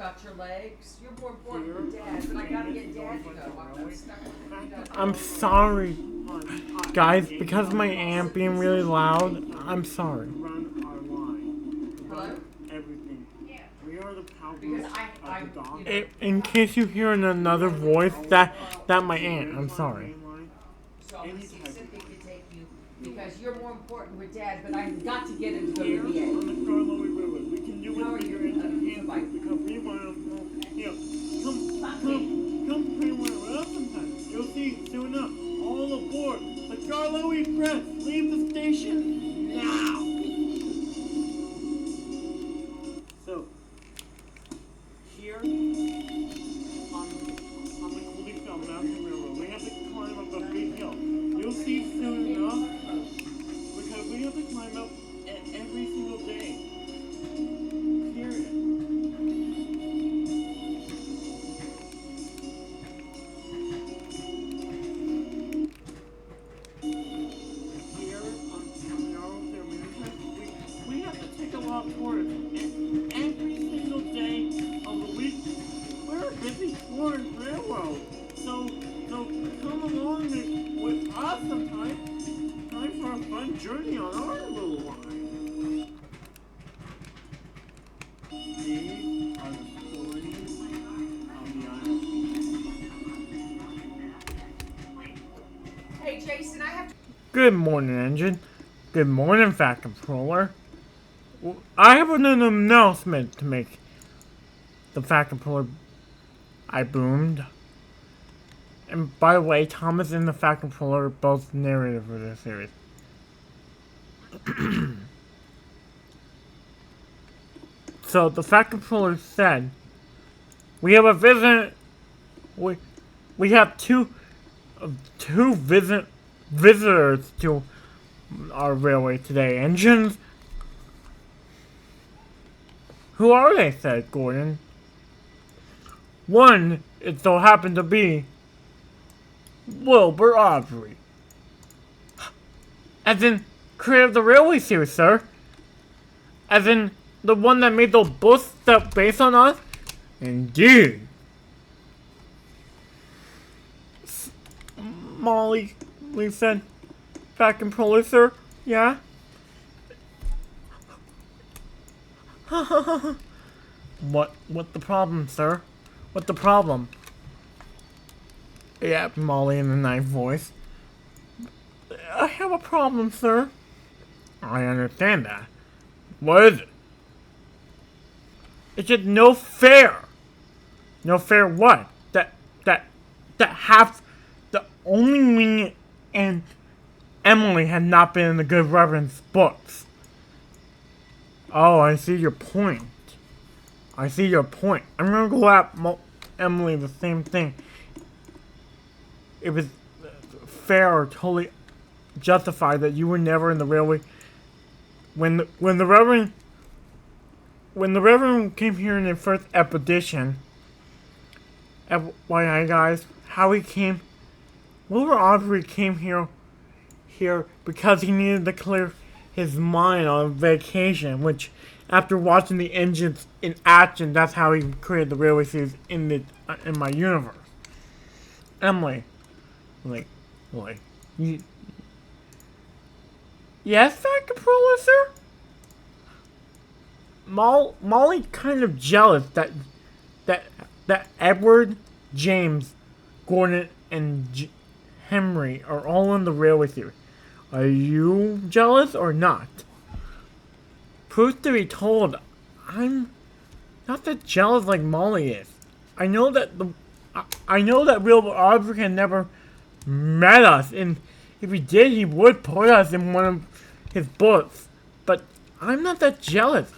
about your legs. You're more important than Dad, but I gotta get Dad to go. I'm stuck with him. I'm sorry, guys, because my amp being really loud. I'm sorry. Run our line. Hello? Everything. We are the power Because of the dog. In case you hear another voice, that my aunt. I'm sorry. So I'm gonna see if Cynthia can take you because you're more important with Dad, but I've got to get him to go to the On VA. the Carlo River, we can do How are it you? bigger into the hand because we want to. Here, come play with us sometime. You'll see soon enough. All aboard the Carlo Express. Leave the station now. So here on the Cooley Mountain Railroad, we have to climb up a big hill. You'll see soon enough because we have to climb up every single day. Period. Here on our management, we have to take a lot for it. And every single day of the week, we're a busy touring railroad. So come along with us sometime. Time for a fun journey on our little line. These are the stories of the island. Hey, Jason, I have to. Good morning, engine. Good morning, Fat Controller. I have an announcement to make. The Fat Controller. I boomed. And by the way, Thomas and the Fat Controller are both narrated for this series. So the Fat Controller said, we have a visit. We have two visitors to our railway today. Engines. Who are they? Said Gordon. One, it so happened to be Wilbur Aubrey. As in, creator of the railway series, sir. As in, the one that made those books that based on us? Indeed. Molly, we said, Fat Controller, sir. Yeah? What the problem, sir? What the problem? Yeah, Molly in a nice voice. I have a problem, sir. I understand that. What is it? It's just no fair. No fair what? That half the only me and Emily had not been in the Good Reverend's books. Oh, I see your point. I see your point. I'm gonna go at Emily the same thing. It was fair or totally justified that you were never in the railway. When the Reverend came here in the first expedition, FYI guys, how he came, Wilbur Aubrey came here because he needed to clear his mind on vacation, which after watching the engines in action, that's how he created the railway series in my universe. Emily, like, you. Yes, Fat Controller, sir? Molly kind of jealous that Edward, James, Gordon, and Henry are all in the railway series. Are you jealous or not? Truth to be told, I'm not that jealous like Molly is. I know that Wilbur Aubrey had never met us, and if he did, he would put us in one of his books. But I'm not that jealous.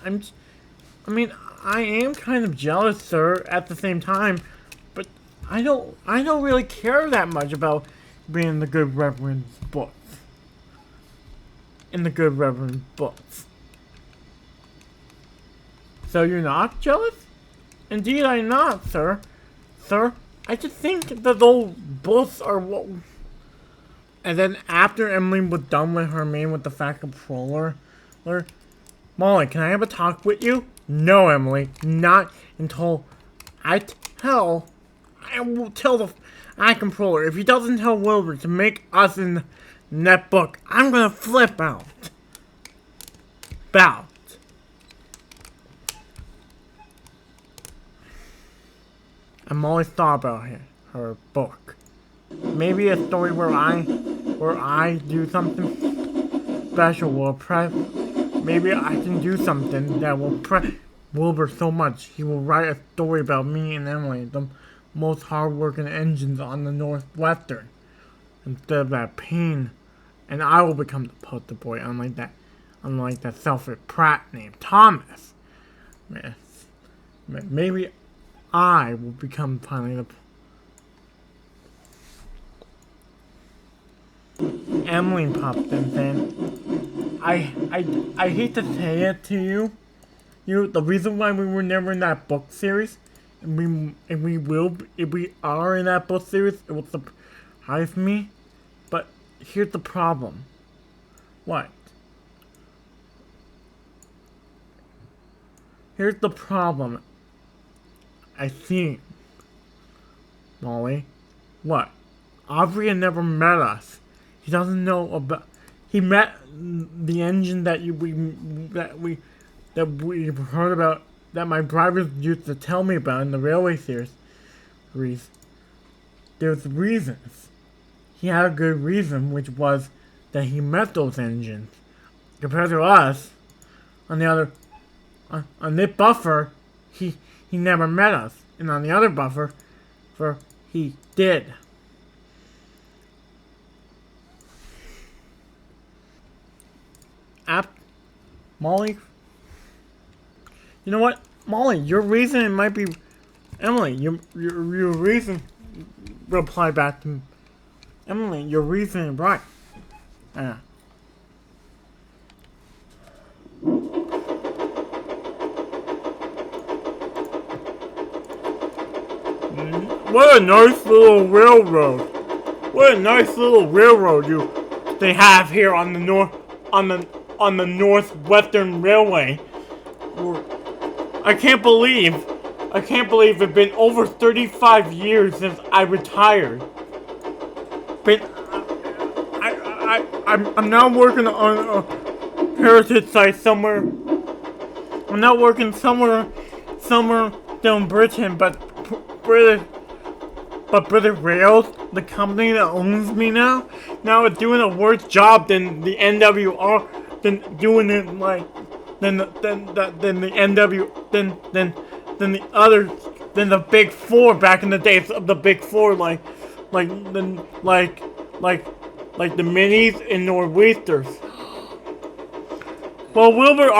I am kind of jealous, sir, at the same time. But I don't really care that much about being in the Good Reverend's books. In the Good Reverend's books. So you're not jealous? Indeed, I'm not, sir. Sir, I just think that those books are what. And then after Emily was done with her meeting with the Fat Controller, Molly, can I have a talk with you? No, Emily, not until I will tell the eye controller. If he doesn't tell Wilbur to make us in that book, I'm gonna flip out. I'm always thought about her book. Maybe a story where I do something special will impress. Maybe I can do something that will impress Wilbur so much he will write a story about me and Emily, the most hard-working engines on the Northwestern, instead of that pain, and I will become the poster boy, unlike that selfish prat named Thomas. Maybe I will become finally the. Emily popped in saying, I hate to say it to you. The reason why we were never in that book series, and we will, if we are in that book series, it will surprise me. But here's the problem. What? Here's the problem. I think, Molly. What? Aubrey never met us. He doesn't know about. He met the engine that we heard about, that my drivers used to tell me about in the railway series. There's reasons. He had a good reason, which was that he met those engines. Compared to us, on this buffer, he never met us, and on the other buffer, he did. Molly, you know what, Molly, your reason might be Emily. Your reason. Reply back to Emily. Your reason is right. What a nice little railroad. What a nice little railroad they have here on the Northwestern Railway. I can't believe it's been over 35 years since I retired. But I'm now working on a heritage site somewhere. I'm not working somewhere down Britain, but British Rails, the company that owns me now is doing a worse job than the NWR. Than doing it than the Big Four back in the days of the Big Four, like the Minis and Nor'Westers. Well, Wilbur,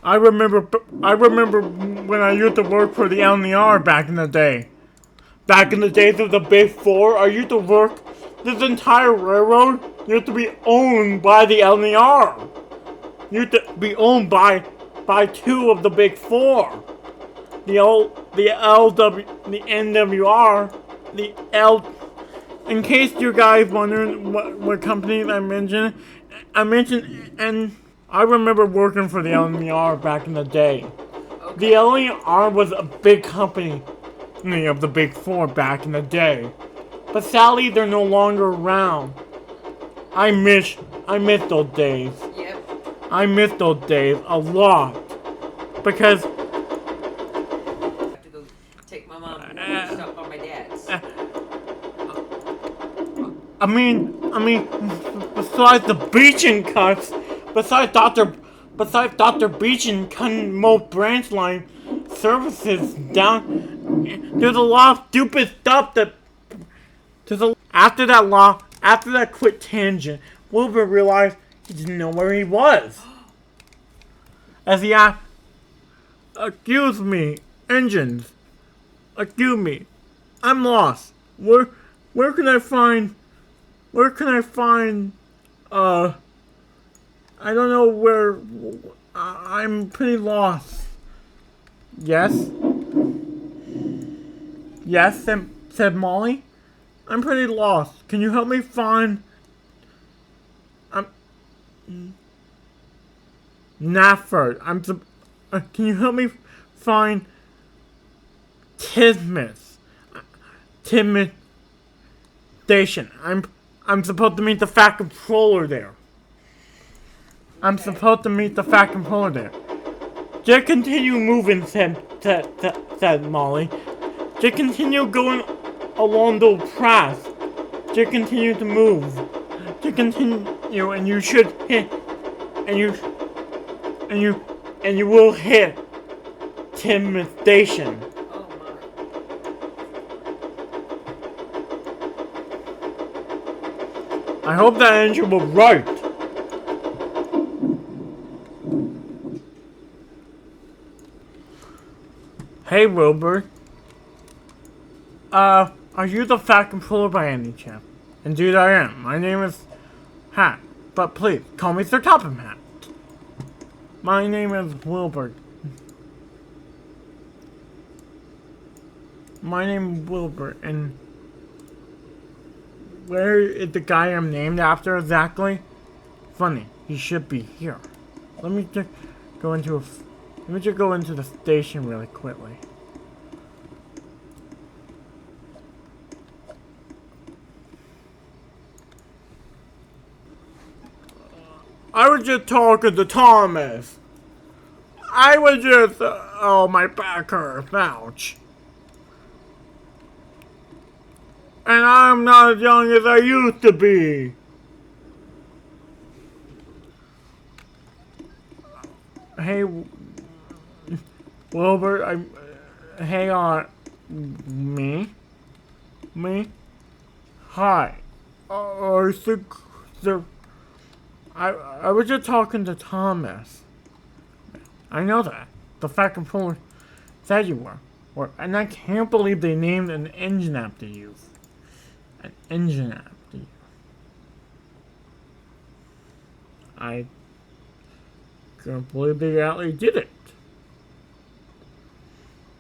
I remember when I used to work for the LNR back in the day. Back in the days of the Big Four, I used to work this entire railroad. Used to be owned by the LNR. Used to be owned by two of the Big Four. The NWR, the L. In case you guys wondering what companies I mentioned, and I remember working for the LNR back in the day. Okay. The LNR was a big company of the Big Four back in the day, but sadly they're no longer around. I miss those days. Yep. I miss those days a lot. Because I have to go take my mom and stuff on my dad's. I mean, besides the Beechin cuts, besides Dr. Beechin cutting most branch line services down, there's a lot of stupid stuff after that quick tangent, Wilbur realized he didn't know where he was. As he asked, "Excuse me, engines. Excuse me. I'm lost. Where can I find, I don't know where, I'm pretty lost." Yes? Yes, said Molly. I'm pretty lost. Can you help me find... Nafford. Can you help me find Tidmouth Station. I'm supposed to meet the Fat Controller there. I'm supposed to meet the Fat Controller there. Just continue moving, said Molly. Just continue going along the path. Just continue to move. Just continue, and you should hit, and you will hit Tidmouth Station. Oh my. I hope that engine was right. Hey, wllbert. Are you the Fat Controller by any chance? Indeed I am. My name is Hat, but please, call me Sir Topham Hat. My name is wllbert. My name is wllbert, and where is the guy I'm named after exactly? Funny, he should be here. Let me just go into the station really quickly. I was just talking to Thomas. I was just, oh, my back hurts, ouch. And I'm not as young as I used to be. Hey, wllbert, hey, me? Hi. I was just talking to Thomas. I know that. The Fat Controller said you were. And I can't believe they named an engine after you. An engine after you. I can't believe they actually did it.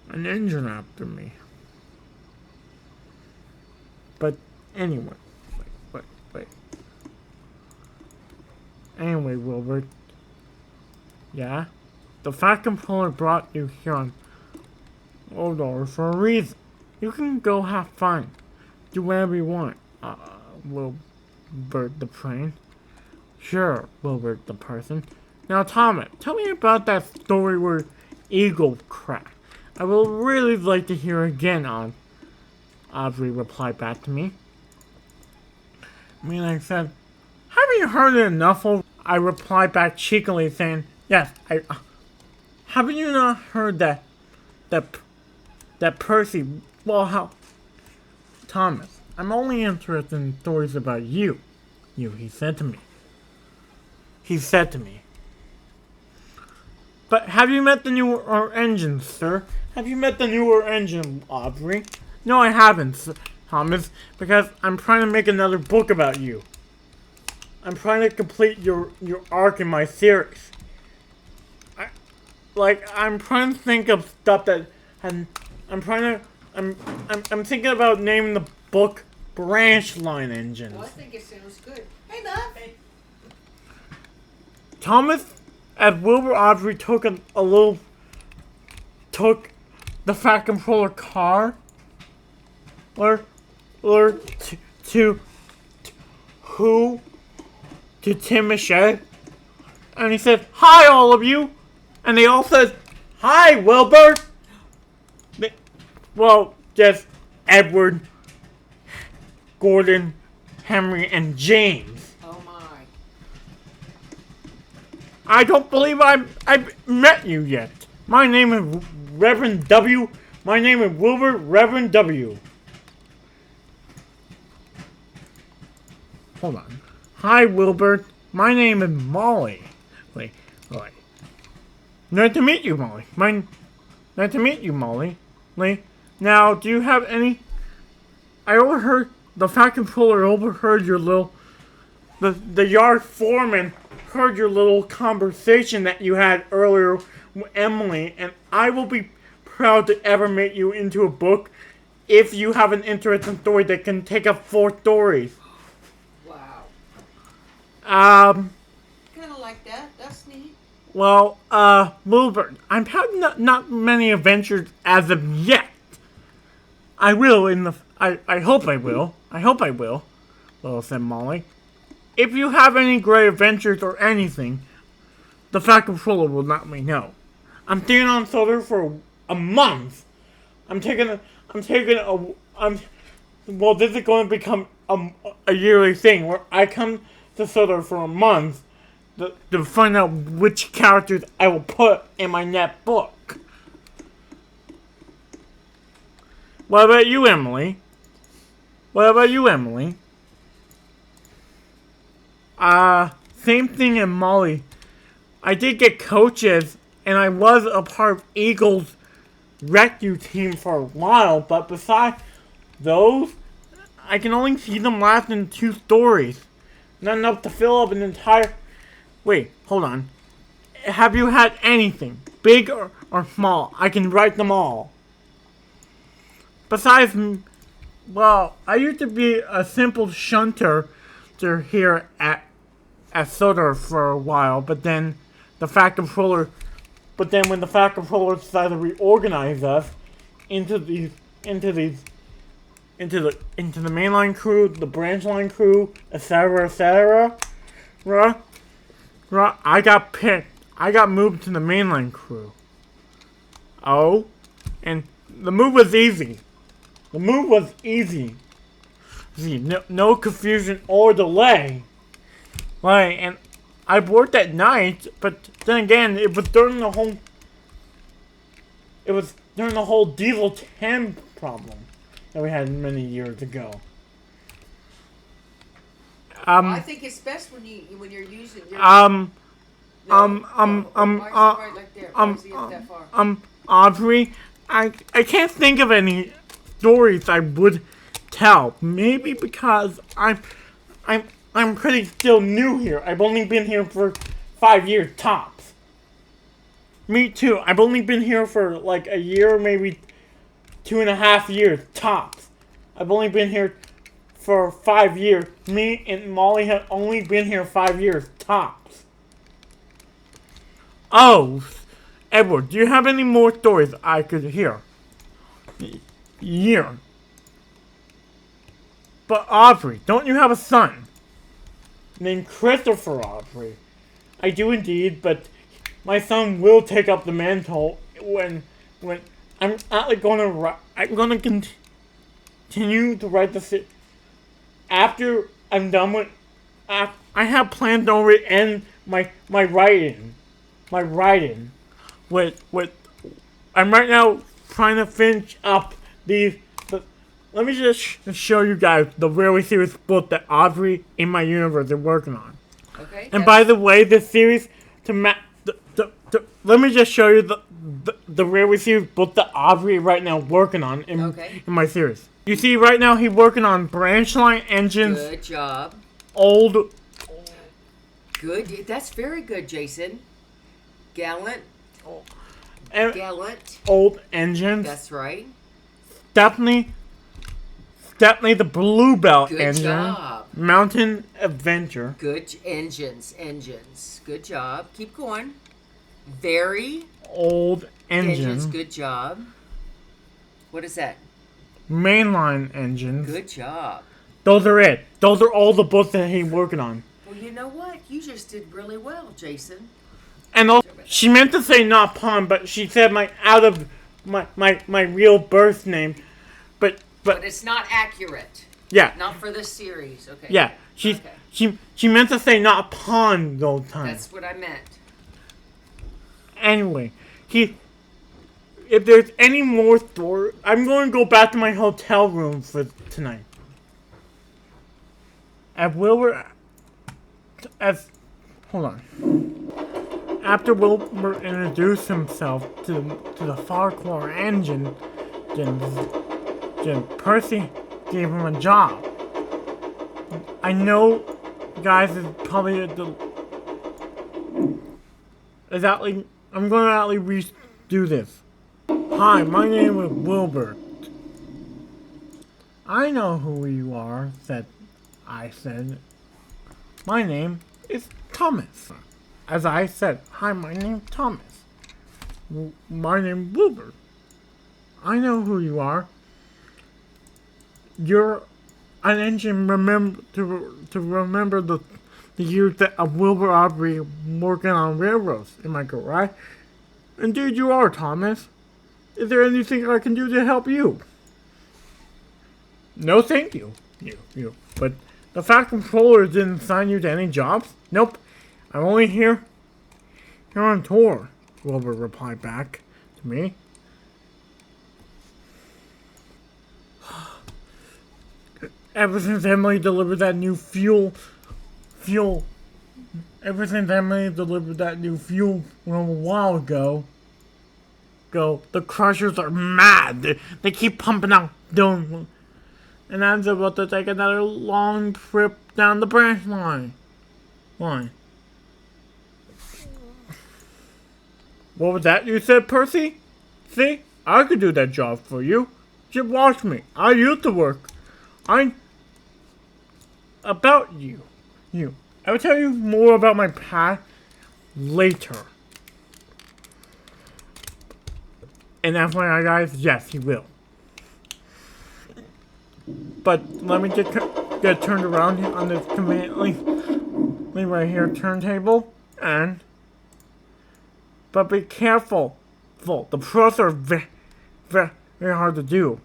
An engine after me. But anyway. Wait. Anyway, wllbert. Yeah? The Fat Controller brought you here on Odor for a reason. You can go have fun. Do whatever you want. Wllbert the Plane. Sure, wllbert the Person. Now, Thomas, tell me about that story where Eagle cracked. I will really like to hear again, Aubrey replied back to me. I said, haven't you heard it enough? I replied back cheekily saying, yes, haven't you not heard that Percy, well, how, Thomas, I'm only interested in stories about you, he said to me. But have you met the newer engine, sir? Have you met the newer engine, Aubrey? No, I haven't, Thomas, because I'm trying to make another book about you. I'm trying to complete your arc in my series. I'm trying to think of stuff that, and I'm thinking about naming the book Branch Line Engines. Well, I think it sounds good. Hey, Love. Thomas, as wllbert Aubrey took the Fat Controller car, to Tim Michelle, and he said, hi all of you, and they all said, hi wllbert. Well, just Edward, Gordon, Henry, and James. Oh my. I don't believe I've met you yet. My name is Reverend W. My name is wllbert Reverend W. Hold on. Hi, wllbert. My name is Molly. Wait. Nice to meet you, Molly. Nice to meet you, Molly. Now, do you have any... I overheard... The Fat Controller overheard your little... The yard foreman heard your little conversation that you had earlier with Emily, and I will be proud to ever make you into a book if you have an interesting story that can take up 4 stories. Wow. Kind of like that. That's neat. wllbert, I've had not many adventures as of yet. I will I hope I will. I hope I will, Well, said Molly. If you have any great adventures or anything, the Fat Controller will let me know. I'm staying on Solar for a month. This is going to become a yearly thing where I come to Solar for a month to find out which characters I will put in my next book. What about you, Emily? Same thing in Molly. I did get coaches, and I was a part of Eagle's rescue team for a while, but besides those, I can only see them last in 2 stories. Not enough to fill up an entire... Wait, hold on. Have you had anything, big or small? I can write them all. Besides, I used to be a simple shunter here at Soda for a while, but then when the Fat Controller decided to reorganize us into the mainline crew, the branch line crew, etc. I got picked. I got moved to the mainline crew. Oh, and the move was easy. See, no confusion or delay. Right, and I worked at night, but then again, it was during the whole Diesel 10 problem that we had many years ago. I think it's best when you're using your Audrey, I can't think of any stories I would tell. Maybe because I'm pretty still new here. I've only been here for 5 years tops. Me too. I've only been here for like a year, maybe 2.5 years tops. I've only been here for 5 years. Me and Molly have only been here 5 years tops. Oh, Edward, do you have any more stories I could hear? Yeah. But Audrey, don't you have a son named Christopher, Audrey? I do indeed, but my son will take up the mantle when I'm actually gonna continue to write the after I'm done with. I have planned to already end my writing. With I'm right now trying to finish up these. Let me just show you guys the really serious book that Audrey in my universe is working on. Okay. And by the way, this series let me just show you the really serious book that Audrey right now working on in my series. You see, right now he's working on branch line engines. Good job. Good. That's very good, Jason. Gallant. Old engines. That's right. Definitely the Blue Belt Good engine. job. Mountain Adventure. Good engines. Good job. Keep going. Very old engine. Good job. What is that? Mainline engines. Good job. Those are it. Those are all the books that he's working on. Well, you know what? You just did really well, Jason. And also, she meant to say not Pond, but she said my real birth name. But it's not accurate. Yeah. Not for this series. Okay. Yeah. She meant to say not Pond those times. That's what I meant. Anyway, if there's any more story, I'm going to go back to my hotel room for tonight. Hold on. After wllbert introduced himself to the Farquhar engine, then Percy gave him a job. I know, guys, is probably I'm going to actually redo this. Hi, my name is wllbert. I know who you are, I said. My name is Thomas. as I said, hi, my name's Thomas. My name's wllbert. I know who you are. You're an engine to remember the years that of wllbert operated working on railroads. Am I correct? Indeed you are, Thomas. Is there anything I can do to help you? No, thank you. You. But the Fat Controller didn't assign you to any jobs? Nope. I'm only here on tour, wllbert replied back to me. Ever since Emily delivered that new fuel a while ago, the crushers are mad. They keep pumping out dough, and I'm about to take another long trip down the branch line. What was that you said, Percy? See, I could do that job for you. Just watch me. I used to work. About you. I will tell you more about my past later. And FYI, guys, yes, he will. But let me just get turned around on this conveniently right here turntable. But be careful. The pros are very hard to do.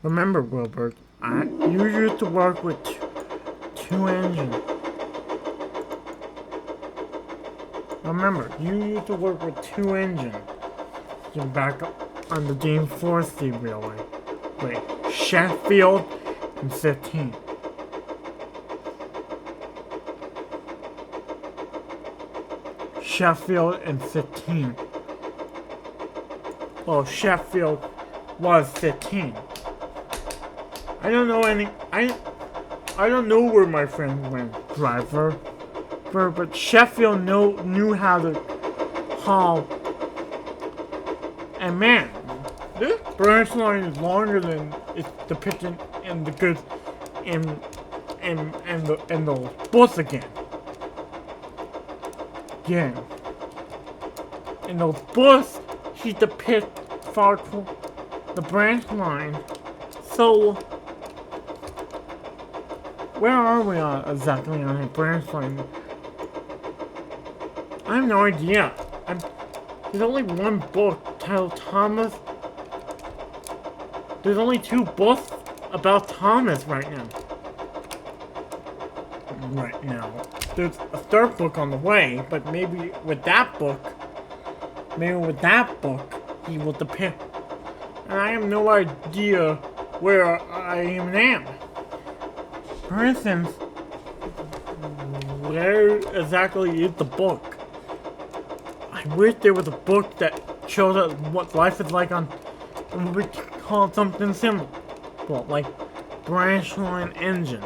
Remember, wllbert, you used to work with two engines. Remember, you used to work with two engines. You're back on the James Forestry Railway. Wait, Sheffield and 15. Sheffield and 15. Well, Sheffield was 15. I don't know I don't know where my friend went, driver. But Sheffield knew how to haul. And man, this branch line is longer than it's depicted in the good in the books again. In those books, he depicts the branch line. So, where are we exactly on a branch line? I have no idea. There's only one book titled Thomas. There's only 2 books about Thomas right now. There's a 3rd book on the way, but maybe with that book, he will depict. And I have no idea where I even am. For instance, where exactly is the book? I wish there was a book that shows us what life is like on, what we call something similar, like branch line engine.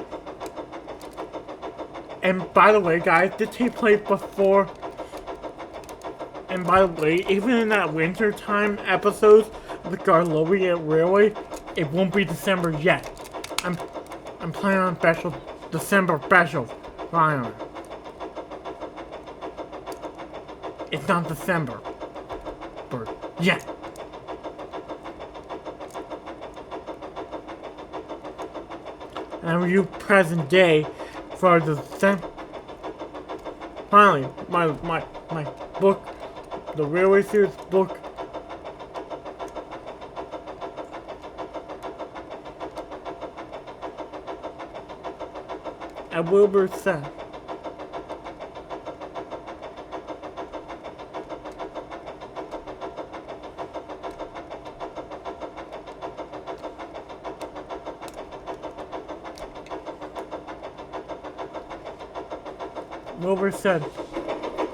And by the way, guys, this take place before. And by the way, even in that winter time episode of the Garlovia Railway, it won't be December yet. I'm planning on December special. Finally. It's not December. But yet. And I will use present day for the finally my book, the Railway Series book. At wllbert said. wllbert said,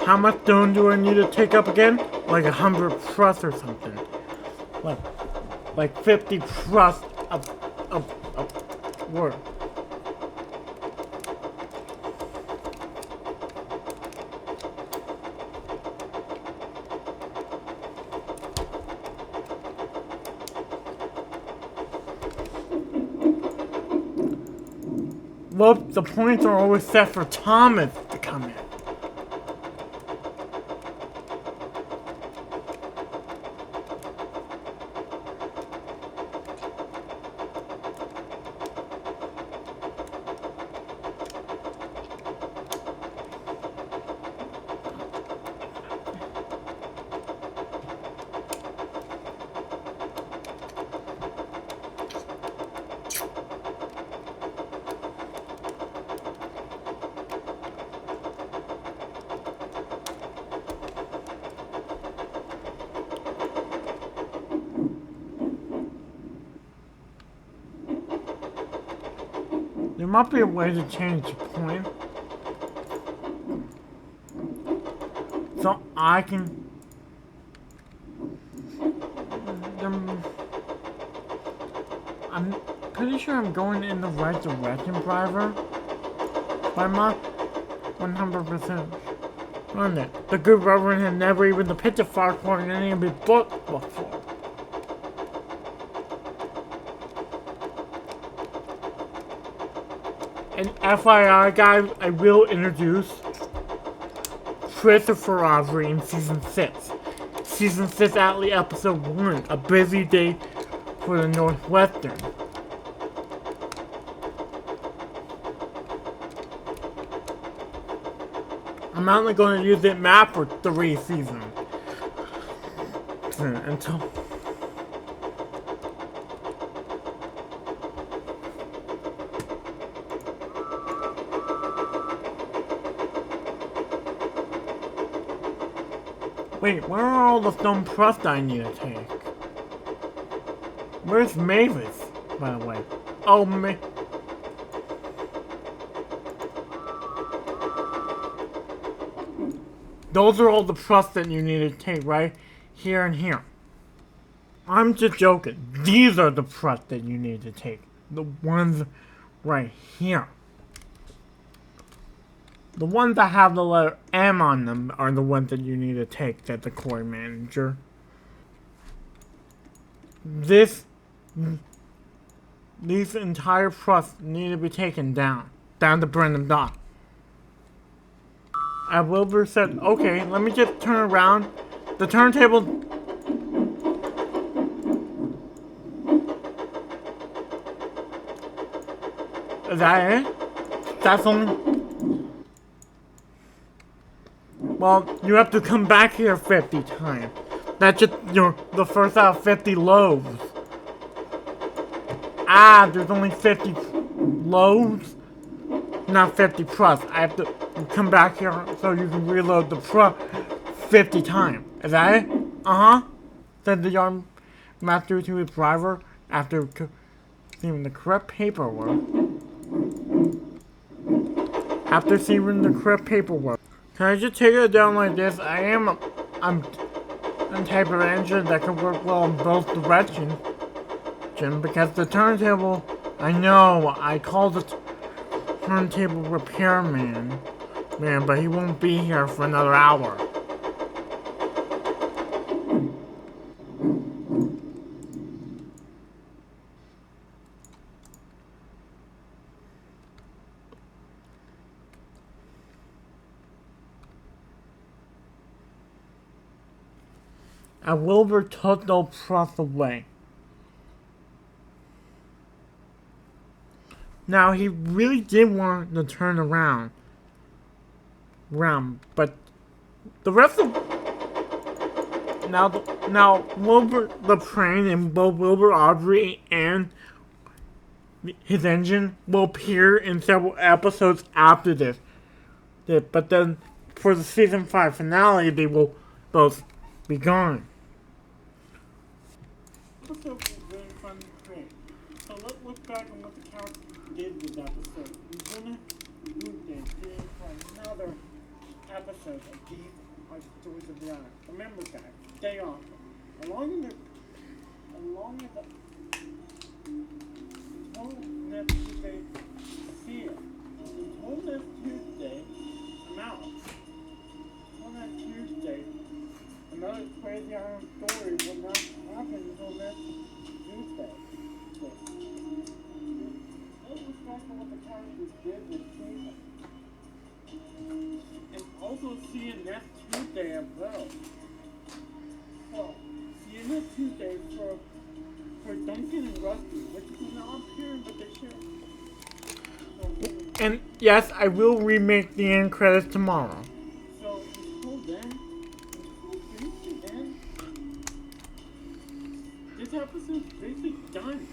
how much stone do I need to take up again? Like 100 plus or something. Like 50 plus of work. Well, the points are always set for Thomas to come in. There might be a way to change the point. So I can... I'm pretty sure I'm going in the right direction, driver. But I'm not 100% on it. The good reverend had never even depicted Farquhar in any of his books before. And FYI, guys, I will introduce Christopher Audrey in Season 6. Season 6, Atlee, Episode 1. A busy day for the Northwestern. I'm only going to use that map for 3 seasons. Until... Wait, where are all the stone crusts I need to take? Where's Mavis, by the way? Oh, those are all the crusts that you need to take, right? Here and here. I'm just joking. These are the crusts that you need to take. The ones right here. The ones that have the letter M on them are the ones that you need to take, said the core manager. These entire crusts need to be taken down to Brenham Dock. wllbert said, okay, let me just turn around. The turntable... Is that it? That's only... Well, you have to come back here 50 times. That's just the first out of 50 loaves. Ah, there's only 50 loaves? Not 50 plus. I have to come back here so you can reload the 50 times. Is that it? Uh-huh. Said the yard master to his driver after seeing the correct paperwork. After seeing the correct paperwork. Can I just take it down like this? I'm a type of engine that can work well in both directions. Jim, because the turntable, I know, I called the turntable repairman, but he won't be here for another hour. wllbert took no trust away. Now he really did want to turn around, but the rest of now wllbert the train and both wllbert Audrey and his engine will appear in several episodes after this. But then for the season 5 finale, they will both be gone. Episode was really fun to create. So let's look back on what the characters did with that episode. We're gonna move this for another episode of These Are Stories of the Honor. Remember guys, stay on. Along with the whole next Tuesday here. The whole next Tuesday, I'm out. On that Tuesday, another crazy iron story will not happen until next Tuesday. Let's look back on what the characters did with season. And also see you next Tuesday as well. So, see you next Tuesday for Duncan and Rusty, which is not appearing, but they should. And yes, I will remake the end credits tomorrow. So, until then, this episode's basically done.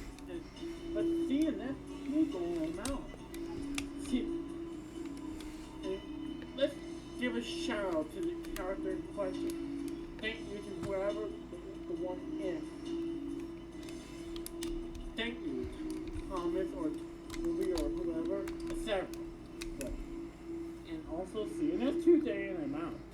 But see you next Tuesday on out. See, let's give a shout out to the character in question. Thank you to whoever the one is. Thank you, Thomas or Ruby or whoever. Tuesday in their mouth.